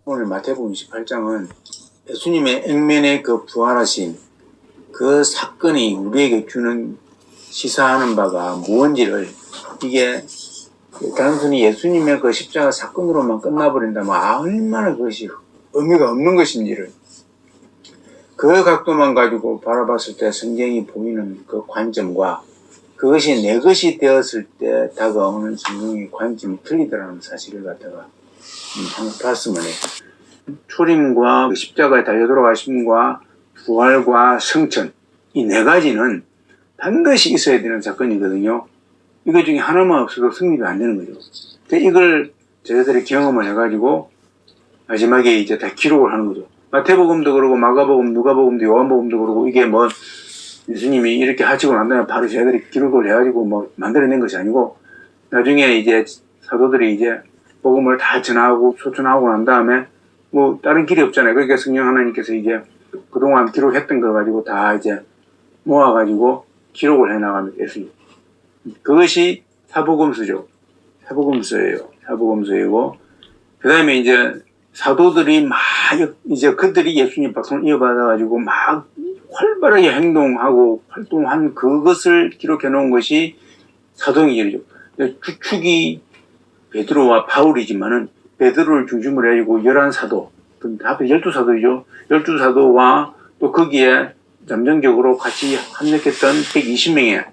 오늘 마태복음 28장은 예수님의 액면의 그 부활하신 그 사건이 우리에게 주는 시사하는 바가 무언지를, 이게 단순히 예수님의 그 십자가 사건으로만 끝나버린다면 얼마나 그것이 의미가 없는 것인지를, 그 각도만 가지고 바라봤을 때 성경이 보이는 그 관점과 그것이 내 것이 되었을 때 다가오는 성경의 관점이 틀리더라는 사실을 갖다가 한번 봤으면 해요. 초림과 십자가에 달려 돌아가심과 부활과 성천, 이 네 가지는 반드시 있어야 되는 사건이거든요. 이거 중에 하나만 없어도 성립이 안 되는 거죠. 이걸 저희들이 경험을 해가지고 마지막에 이제 다 기록을 하는 거죠. 마태복음도 그러고 마가복음, 누가복음도, 요한복음도 그러고, 이게 뭐 예수님이 이렇게 하시고 난 다음에 바로 저희들이 기록을 해가지고 뭐 만들어낸 것이 아니고, 나중에 이제 사도들이 이제 복음을 다 전하고 소천하고 난 다음에 뭐 다른 길이 없잖아요. 그러니까 성령 하나님께서 이제 그동안 기록했던 걸 가지고 다 이제 모아가지고 기록을 해나갑니다. 예수님. 그것이 사복음서죠. 사복음서예요. 사복음서이고, 그 다음에 이제 사도들이 막 이제 그들이 예수님 박성을 이어받아가지고 막 활발하게 행동하고 활동한 그것을 기록해 놓은 것이 사도행전이죠. 주축이 베드로와 바울이지만은 베드로를 중심으로 해가지고 11사도, 합해 12사도이죠. 12사도와 또 거기에 잠정적으로 같이 합력했던 120명의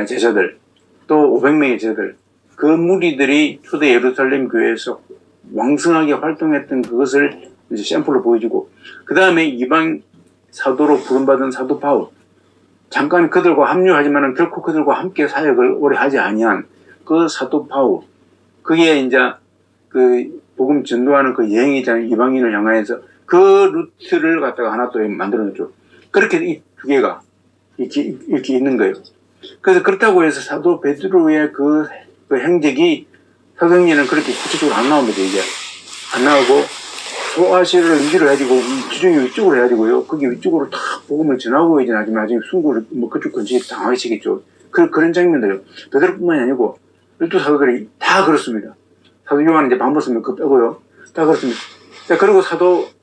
제자들, 또 500명의 제자들, 그 무리들이 초대 예루살렘 교회에서 왕성하게 활동했던 그것을 이제 샘플로 보여주고, 그 다음에 이방 사도로 부름받은 사도 바울, 잠깐 그들과 합류하지만은 결코 그들과 함께 사역을 오래 하지 아니한 그 사도 바울, 그게 이제 그 복음 전도하는 그 여행이잖아요. 이방인을 향하여서 그 루트를 갖다가 하나 또 만들어냈죠. 그렇게 이 두 개가 이렇게 있는 거예요. 그래서 그렇다고 해서 사도 베드로의 그 행적이 사도행전은 그렇게 구체적으로 안 나옵니다. 이제 안 나오고 소아시를 위주로 해가지고 지중해 위쪽으로 해가지고요. 거기 위쪽으로 다 복음을 전하고 이제 나중에 순구를 뭐 그쪽 근처에 당하시겠죠. 그런 장면들이요. 베드로뿐만이 아니고 12사도들이 다 그렇습니다. 사도 요한은 이제 반복 쓰면 그거 빼고요. 다 그렇습니다. 자, 그리고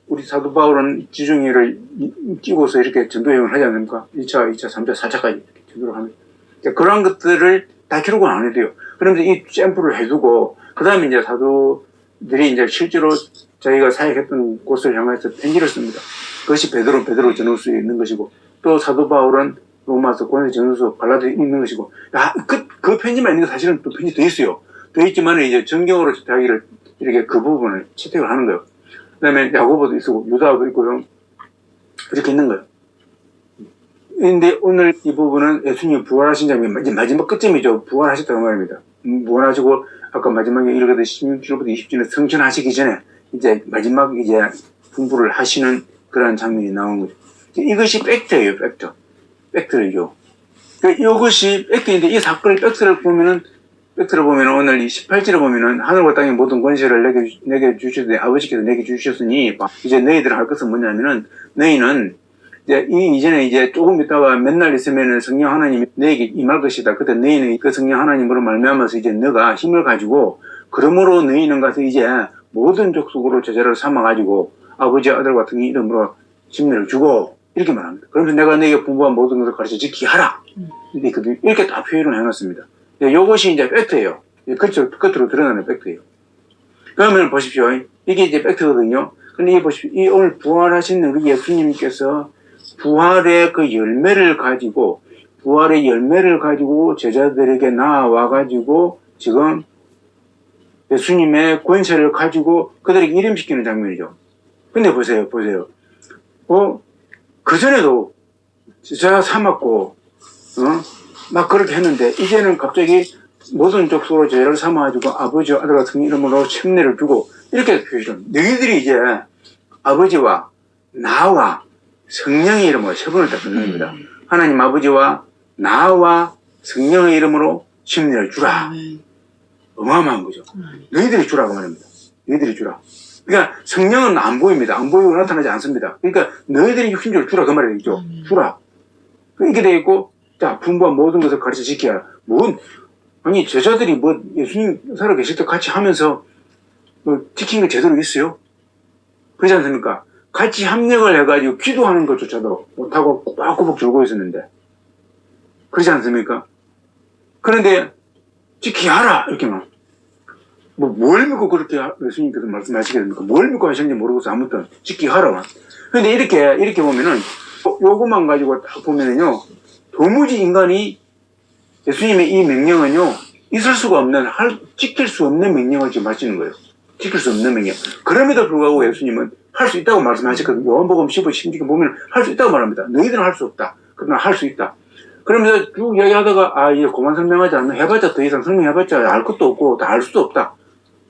우리 사도 바울은 지중해를 끼고서 이렇게 전도여행을 하지 않습니까? 1차, 2차, 3차, 4차까지 이렇게 전도를 합니다. 자, 그런 것들을 다 기록은 안 해도요. 그러면서 이 샘플을 해두고, 그 다음에 이제 사도들이 이제 실제로 자기가 사역했던 곳을 향해서 편지를 씁니다. 그것이 베드로 전후서에 있는 것이고, 또 사도 바울은 로마서, 고린도 전후서, 갈라디아에 있는 것이고, 그 편지만 있는 게 사실은 또 편지 더 있어요. 더 있지만 이제 정경으로 자기를 이렇게 그 부분을 채택을 하는 거예요. 그 다음에 야고보도 있고, 유다도 있고요. 이렇게 있는 거예요. 근데 오늘 이 부분은 예수님이 부활하신 장면, 이제 마지막 끝점이죠. 부활하셨다고 말입니다. 부활하시고, 아까 마지막에 읽었듯이 16절부터 20절에 성천하시기 전에, 이제 마지막 이제 분부를 하시는 그런 장면이 나온 거죠. 이것이 팩트예요, 팩트. 팩트죠. 이것이 팩트인데, 이 사건의 팩트를 보면은 오늘 이 18절에 보면은 하늘과 땅의 모든 권세를 내게 주셨으니, 아버지께서 내게 주셨으니, 이제 너희들 할 것은 뭐냐면은, 너희는 이제 이전에 이제 조금 있다가 맨날 있으면은 성령 하나님이 너에게 임할 것이다. 그때 너희는 그 성령 하나님으로 말미암아서 이제 너가 힘을 가지고, 그러므로 너희는 가서 이제 모든 족속으로 제자를 삼아가지고 아버지 아들 같은 이름으로 침례를 주고, 이렇게 말합니다. 그러면서 내가 너에게 분부한 모든 것을 가르쳐 지키게 하라. 이렇게 다 표현을 해놨습니다. 이것이 이제 팩트예요. 끝으로 드러나는 팩트예요. 그러면 보십시오. 이게 이제 팩트거든요. 근데 이 보십시오. 이 오늘 부활하신 우리 예수님께서 부활의 그 열매를 가지고 제자들에게 나와가지고 지금 예수님의 권세를 가지고 그들에게 이름시키는 장면이죠. 근데 보세요. 그전에도 제자 삼았고, 막 그렇게 했는데, 이제는 갑자기 모든 족속으로 제자를 삼아가지고 아버지, 아들 같은 이름으로 침례를 주고, 이렇게 표시를. 너희들이 이제 아버지와 나와 성령의 이름으로 세 번을 다 듣는겁니다. 하나님 아버지와 나와 성령의 이름으로 침례를 주라. 어마어마한 거죠. 너희들이 주라고 말합니다. 너희들이 주라. 그러니까 성령은 안 보입니다. 안 보이고 나타나지 않습니다. 그러니까 너희들이 육신적으로 주라 그 말이죠. 주라. 이렇게 되어 있고, 자, 분부한 모든 것을 가르쳐 지켜야. 아니, 제자들이 예수님 살아 계실 때 같이 하면서, 지킨 게 제대로 있어요? 그렇지 않습니까? 같이 협력을 해가지고 기도하는 것조차도 못하고 꼬박꼬박 졸고 있었는데. 그렇지 않습니까? 그런데 지키게 하라! 이렇게만. 뭘 믿고 그렇게 예수님께서 말씀하시겠습니까? 뭘 믿고 하셨는지 모르고서 아무튼 지키게 하라. 근데 이렇게 보면은, 요것만 가지고 딱 보면은요, 도무지 인간이 예수님의 이 명령은요, 있을 수가 없는, 지킬 수 없는 명령을 지금 하시는 거예요. 지킬 수 없는 명령. 그럼에도 불구하고 예수님은 할 수 있다고 말씀하셨거든요. 요한복음 15, 16에 보면 할 수 있다고 말합니다. 너희들은 할 수 없다. 그러나 할 수 있다. 그러면서 쭉 이야기하다가, 이제 그만 설명하지 않나. 해봤자 더 이상 설명해봤자 알 것도 없고, 다 알 수도 없다.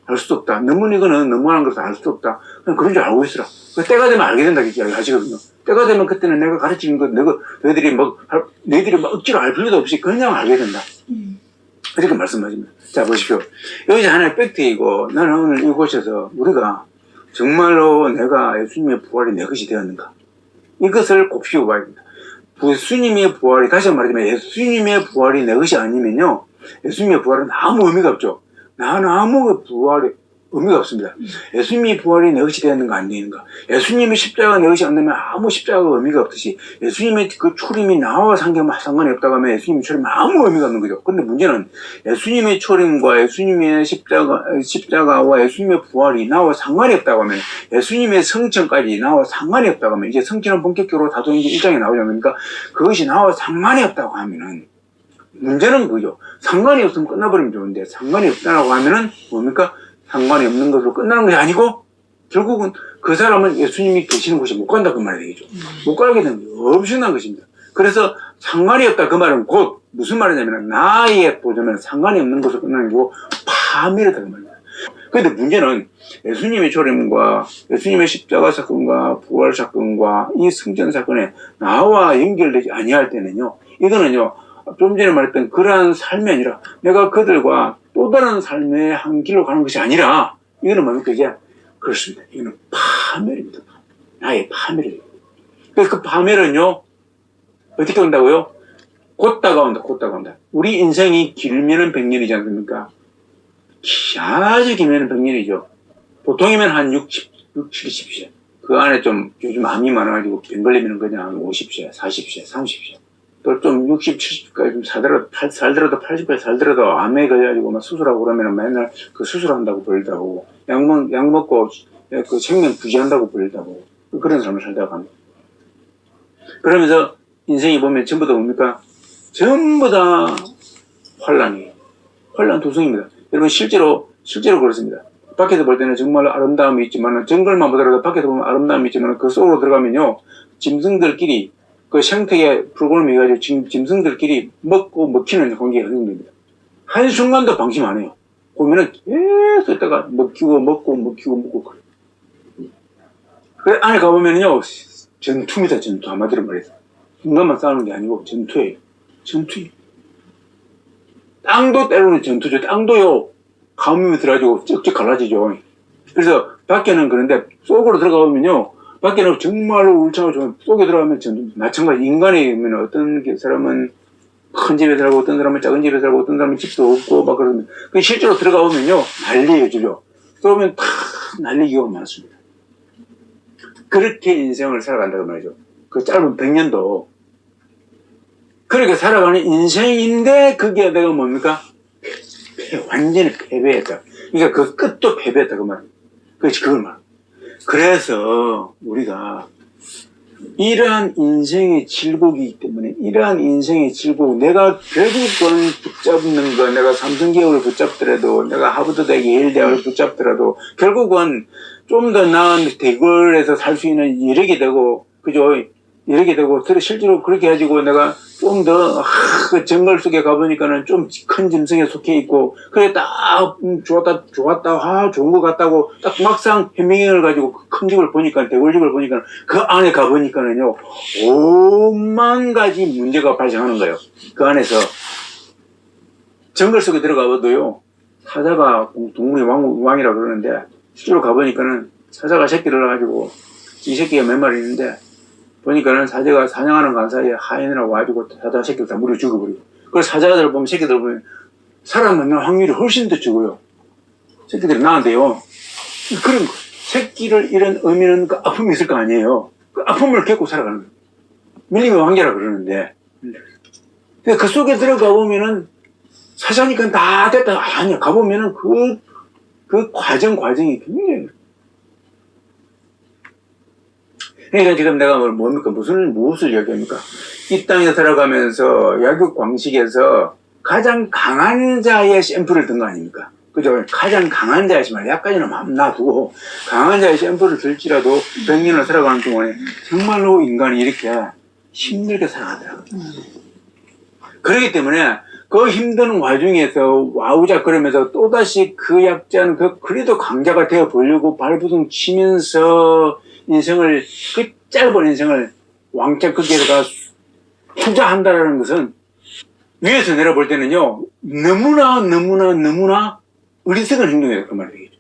알 수도 없다. 이거는 너무한 것을 알 수도 없다. 그냥 그런 줄 알고 있으라. 때가 되면 알게 된다. 이렇게 이야기하시거든요. 때가 되면 그때는 내가 가르치는 것, 너희들이 억지로 알 필요도 없이 그냥 알게 된다. 이렇게 말씀하십니다. 자, 보십시오. 여기 하나의 팩트이고, 나는 오늘 이곳에서 우리가 정말로 내가 예수님의 부활이 내 것이 되었는가. 이것을 곱씹어 봐야 됩니다. 예수님의 부활이, 다시 말하자면 예수님의 부활이 내 것이 아니면요, 예수님의 부활은 아무 의미가 없죠. 나는 아무 부활이 의미가 없습니다. 예수님의 부활이 내 것이 되었는가 안 되는가. 예수님의 십자가가 내 것이 안 되면 아무 십자가가 의미가 없듯이 예수님의 그 초림이 나와 상관이 없다고 하면 예수님의 초림은 아무 의미가 없는 거죠. 근데 문제는 예수님의 초림과 예수님의 십자가와 예수님의 부활이 나와 상관이 없다고 하면, 예수님의 성천까지 나와 상관이 없다고 하면, 이제 성천은 본격적으로 다도행전 1장에 나오지 않습니까? 그것이 나와 상관이 없다고 하면은 문제는 그죠. 상관이 없으면 끝나버리면 좋은데, 상관이 없다고 하면은 뭡니까? 상관이 없는 것으로 끝나는 것이 아니고, 결국은 그 사람은 예수님이 계시는 곳에 못 간다 그 말이 되겠죠. 못 가게 되는 게 엄청난 것입니다. 그래서 상관이 없다 그 말은 곧 무슨 말이냐면, 나의 보자면 상관이 없는 것으로 끝나는 거고 파멸이다 그 말입니다. 그런데 문제는 예수님의 초림과 예수님의 십자가 사건과 부활 사건과 이 성전 사건에 나와 연결되지 아니할 때는요, 이거는요, 좀 전에 말했던 그러한 삶이 아니라 내가 그들과 또 다른 삶의 한 길로 가는 것이 아니라, 이거는 뭡니까? 이게 그렇습니다. 이거는 파멸입니다. 나의 파멸입니다. 그래서 그 파멸은요, 어떻게 온다고요? 곧 다가온다. 우리 인생이 길면은 100년이지 않습니까? 아주 길면은 100년이죠. 보통이면 한 60, 70세. 그 안에 좀 요즘 암이 많아가지고 병 걸리면 그냥 50세, 40세, 30세. 또 좀 60, 70까지 좀 살더라도 80까지 살더라도 암에 걸려가지고 막 수술하고 그러면은 맨날 그 수술한다고 벌다고, 약 먹고 그 생명 부지한다고 벌다고, 그런 삶을 살다가 합니다. 그러면서 인생이 보면 전부 다 뭡니까? 전부 다 환란 도성입니다. 여러분 실제로 그렇습니다. 밖에서 볼 때는 정말 아름다움이 있지만, 정글만 보더라도 밖에서 보면 아름다움이 있지만, 그 속으로 들어가면요, 짐승들끼리 그 생태계 프로그램이 가지고 짐승들끼리 먹고 먹히는 관계가 형성됩니다. 한순간도 방심 안 해요. 보면은 계속 있다가 먹고. 그 안에 가보면요, 전투입니다. 전투. 한마디로 말해서. 인간만 싸우는 게 아니고 전투예요. 땅도 때로는 전투죠. 땅도요, 가뭄이 들어가지고 쩍쩍 갈라지죠. 그래서 밖에는 그런데 속으로 들어가보면요, 밖에는 정말로 울창하고 좋은, 속에 들어가면 마찬가지. 인간이면 어떤 사람은 큰 집에 살고, 어떤 사람은 작은 집에 살고, 어떤 사람은 집도 없고 막 그러면, 실제로 들어가 보면요, 난리예요, 주죠. 들어오면 다 난리 경우가 많습니다. 그렇게 인생을 살아간다고 말이죠. 그 짧은 100년도 그렇게 살아가는 인생인데, 그게 내가 뭡니까? 완전히 패배했다. 그러니까 그 끝도 패배했다 그 말이에요. 그걸 말합니다. 그래서 우리가 이러한 인생의 질곡이기 때문에, 이러한 인생의 질곡, 내가 결국은 붙잡는 거, 내가 삼성기업을 붙잡더라도, 내가 하버드대 예일대학을 붙잡더라도, 결국은 좀 더 나은 대걸에서 살 수 있는 이렇게 되고, 그죠? 이렇게 되고, 실제로 그렇게 해가지고 내가 좀 더, 그 정글 속에 가보니까는 좀 큰 짐승에 속해 있고, 그래, 딱, 좋았다, 좋은 것 같다고, 딱 막상 현명을 가지고 큰 집을 보니까, 대골집을 보니까, 그 안에 가보니까는요, 5만 가지 문제가 발생하는 거예요. 그 안에서. 정글 속에 들어가봐도요, 사자가 동물의 왕이라고 그러는데, 실제로 가보니까는 사자가 새끼를 낳아가지고, 이 새끼가 몇 마리 있는데, 보니까는 사자가 사냥하는 간 사이에 하이에나라고 와가지고 사자 새끼를 다 물어 죽여버리고. 그래서 사자들 보면, 새끼들 보면, 사람 만날 확률이 훨씬 더 적어요. 새끼들이 나은데요. 그런 거. 새끼를 잃은 의미는 그 아픔이 있을 거 아니에요. 그 아픔을 겪고 살아가는 거예요. 밀림의 왕자라 그러는데. 그 속에 들어가 보면은 사자니까 다 됐다. 아니야. 가보면은 그 과정이 굉장히. 그러니까 지금 내가 뭡니까? 무엇을 얘기합니까? 이 땅에 들어가면서 야육 광식에서 가장 강한 자의 샘플을 든 거 아닙니까? 그죠? 가장 강한 자의 말 약간이나 마음 놔두고 강한 자의 샘플을 들지라도 100년을 살아가는 동안에 정말로 인간이 이렇게 힘들게 살아가더라고요. 그렇기 때문에 그 힘든 와중에서 와우자 그러면서 또다시 그 약자는 그래도 강자가 되어 보려고 발부둥 치면서 인생을, 그 짧은 인생을 왕자 거기에다가 투자한다라는 것은 위에서 내려볼 때는요, 너무나 어리석은 행동이다. 그 말이에요.